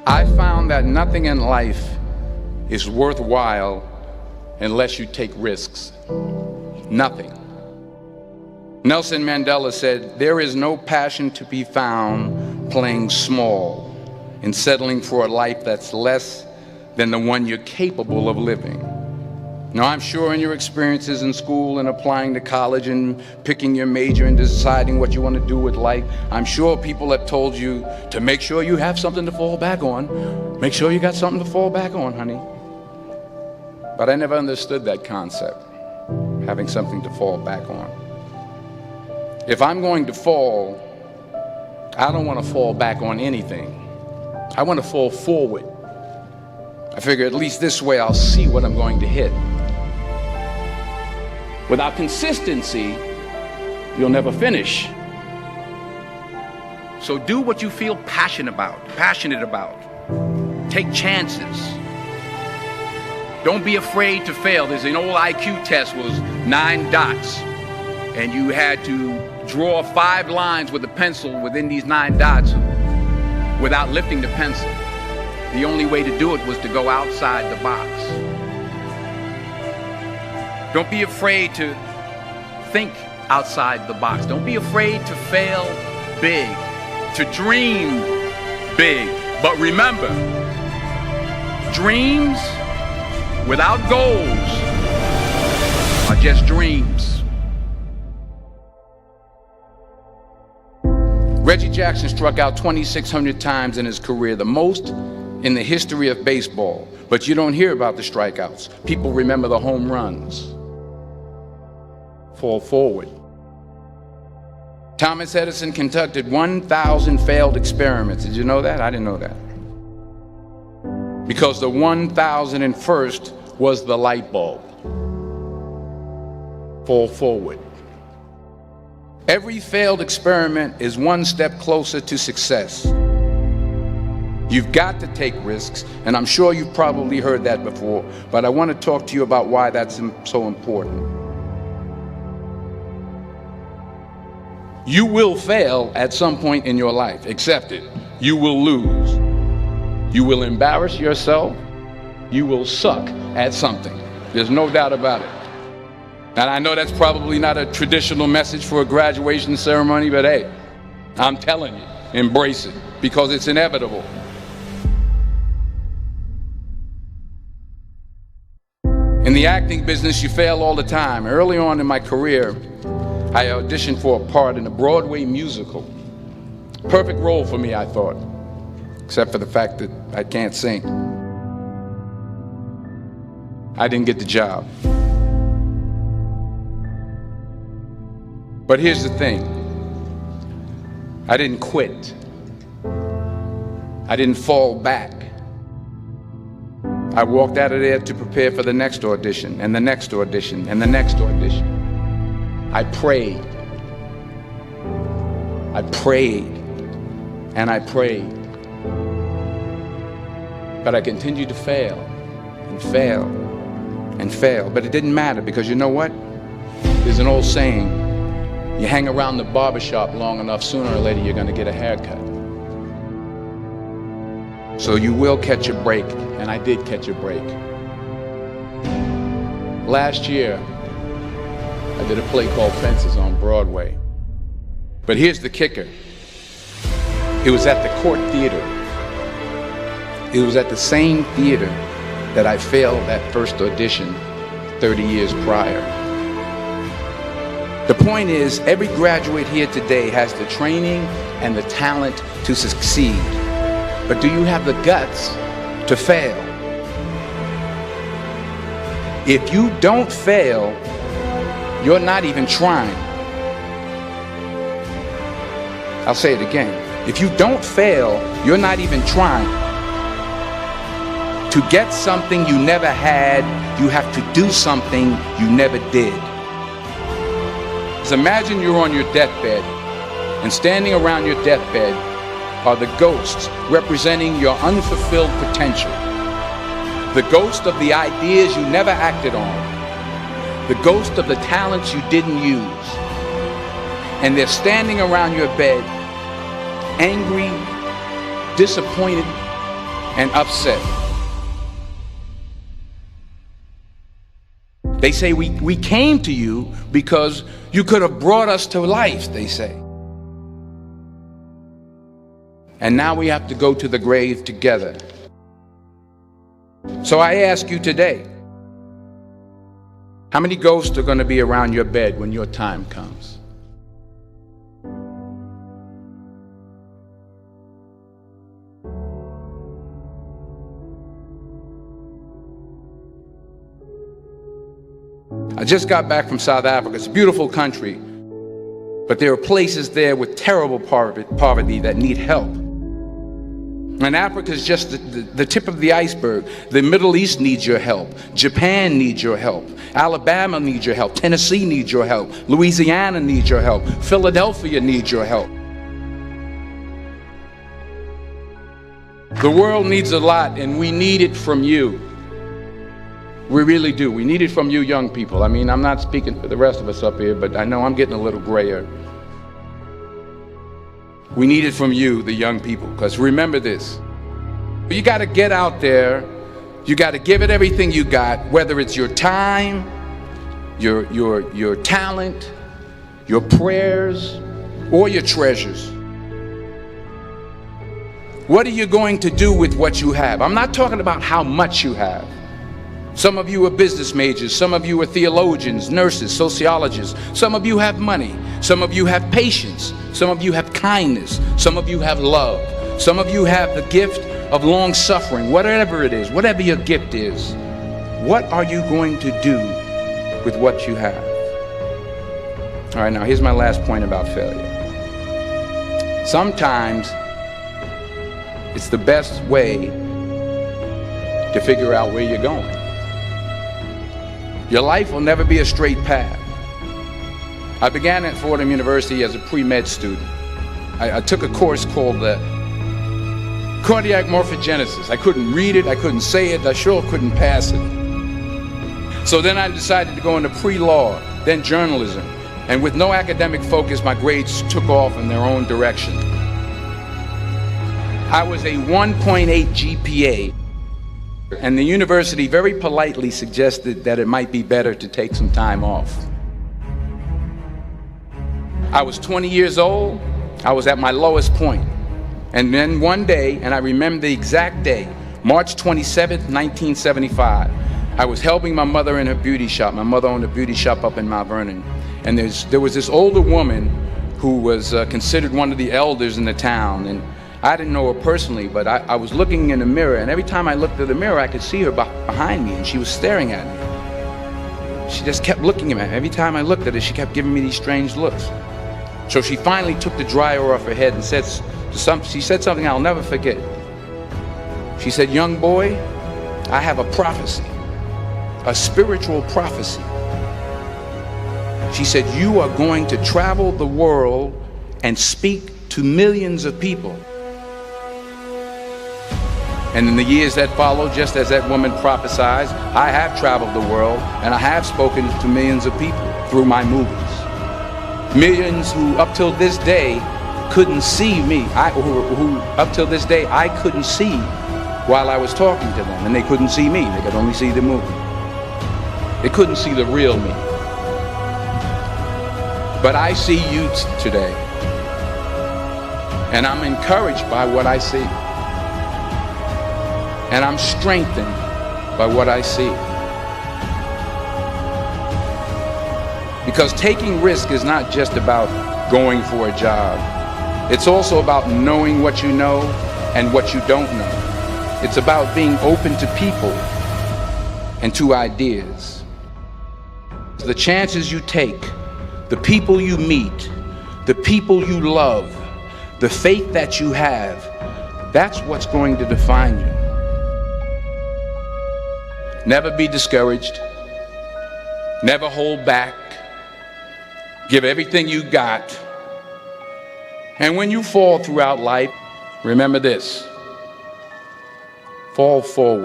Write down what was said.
I found that nothing in life is worthwhile unless you take risks. Nothing. Nelson Mandela said, "There is no passion to be found playing small and settling for a life that's less than the one you're capable of living." Now, I'm sure in your experiences in school and applying to college and picking your major and deciding what you want to do with life, I'm sure people have told you to make sure you have something to fall back on. Make sure you got something to fall back on, honey. But I never understood that concept, having something to fall back on. If I'm going to fall, I don't want to fall back on anything. I want to fall forward. I figure at least this way I'll see what I'm going to hit. Without consistency, you'll never finish. So do what you feel passionate about. Take chances. Don't be afraid to fail. There's an old IQ test, was 9 dots, and you had to draw 5 lines with a pencil within these 9 dots without lifting the pencil. The only way to do it was to go outside the box. Don't be afraid to think outside the box. Don't be afraid to fail big, to dream big. But remember, dreams without goals are just dreams. Reggie Jackson struck out 2,600 times in his career, the most in the history of baseball. But you don't hear about the strikeouts. People remember the home runs. Fall forward. Thomas Edison conducted 1,000 failed experiments. Did you know that? I didn't know that. Because the 1,001st was the light bulb. Fall forward. Every failed experiment is one step closer to success. You've got to take risks, and I'm sure you've probably heard that before, but I want to talk to you about why that's so important. You will fail at some point in your life. Accept it. You will lose. You will embarrass yourself. You will suck at something. There's no doubt about it. And I know that's probably not a traditional message for a graduation ceremony, but hey, I'm telling you, embrace it, because it's inevitable. In the acting business, you fail all the time. Early on in my career, I auditioned for a part in a Broadway musical. Perfect role for me, I thought, except for the fact that I can't sing. I didn't get the job. But here's the thing. I didn't quit. I didn't fall back. I walked out of there to prepare for the next audition, and the next audition, and the next audition. I prayed. I prayed. And I prayed. But I continued to fail and fail and fail. But it didn't matter, because you know what? There's an old saying, you hang around the barbershop long enough, sooner or later you're going to get a haircut. So you will catch a break, and I did catch a break. Last year, I did a play called Fences on Broadway. But here's the kicker. It was at the Court Theater. It was at the same theater that I failed that first audition 30 years prior. The point is, every graduate here today has the training and the talent to succeed. But do you have the guts to fail? If you don't fail, you're not even trying. I'll say it again. If you don't fail, you're not even trying. To get something you never had, you have to do something you never did. So imagine you're on your deathbed, and standing around your deathbed are the ghosts representing your unfulfilled potential. The ghost of the ideas you never acted on. The ghost of the talents you didn't use. And they're standing around your bed, angry, disappointed, and upset. They say we came to you because you could have brought us to life, they say. And now we have to go to the grave together. So I ask you today, how many ghosts are going to be around your bed when your time comes? I just got back from South Africa. It's a beautiful country, but there are places there with terrible poverty that need help. And Africa is just the tip of the iceberg. The Middle East needs your help. Japan needs your help. Alabama needs your help. Tennessee needs your help. Louisiana needs your help. Philadelphia needs your help. The world needs a lot, and we need it from you. We really do. We need it from you young people. I mean, I'm not speaking for the rest of us up here, but I know I'm getting a little grayer. We need it from you, the young people, because remember this. You got to get out there. You got to give it everything you got, whether it's your time, your talent, your prayers, or your treasures. What are you going to do with what you have? I'm not talking about how much you have. Some of you are business majors, some of you are theologians, nurses, sociologists. Some of you have money, some of you have patience, some of you have kindness, some of you have love, some of you have the gift of long suffering. Whatever it is, whatever your gift is, what are you going to do with what you have? All right, now here's my last point about failure. Sometimes it's the best way to figure out where you're going. Your life will never be a straight path. I began at Fordham University as a pre-med student. I took a course called cardiac morphogenesis. I couldn't read it, I couldn't say it, I sure couldn't pass it. So then I decided to go into pre-law, then journalism. And with no academic focus, my grades took off in their own direction. I was a 1.8 GPA. And the university very politely suggested that it might be better to take some time off. I was 20 years old. I was at my lowest point. And then one day, and I remember the exact day, March 27th, 1975, I was helping my mother in her beauty shop. My mother owned a beauty shop up in Mount Vernon. And there was this older woman who was considered one of the elders in the town. And I didn't know her personally, but I was looking in the mirror, and every time I looked at the mirror, I could see her behind me, and she was staring at me. She just kept looking at me. Every time I looked at her, she kept giving me these strange looks. So she finally took the dryer off her head and she said something I'll never forget. She said, "Young boy, I have a prophecy, a spiritual prophecy." She said, "You are going to travel the world and speak to millions of people." And in the years that followed, just as that woman prophesied, I have traveled the world and I have spoken to millions of people through my movies. Millions who up till this day couldn't see me, who up till this day I couldn't see while I was talking to them, and they couldn't see me, they could only see the movie. They couldn't see the real me. But I see you today, and I'm encouraged by what I see. And I'm strengthened by what I see. Because taking risk is not just about going for a job. It's also about knowing what you know and what you don't know. It's about being open to people and to ideas. The chances you take, the people you meet, the people you love, the faith that you have, that's what's going to define you. Never be discouraged. Never hold back. Give everything you got. And when you fall throughout life, remember this: fall forward.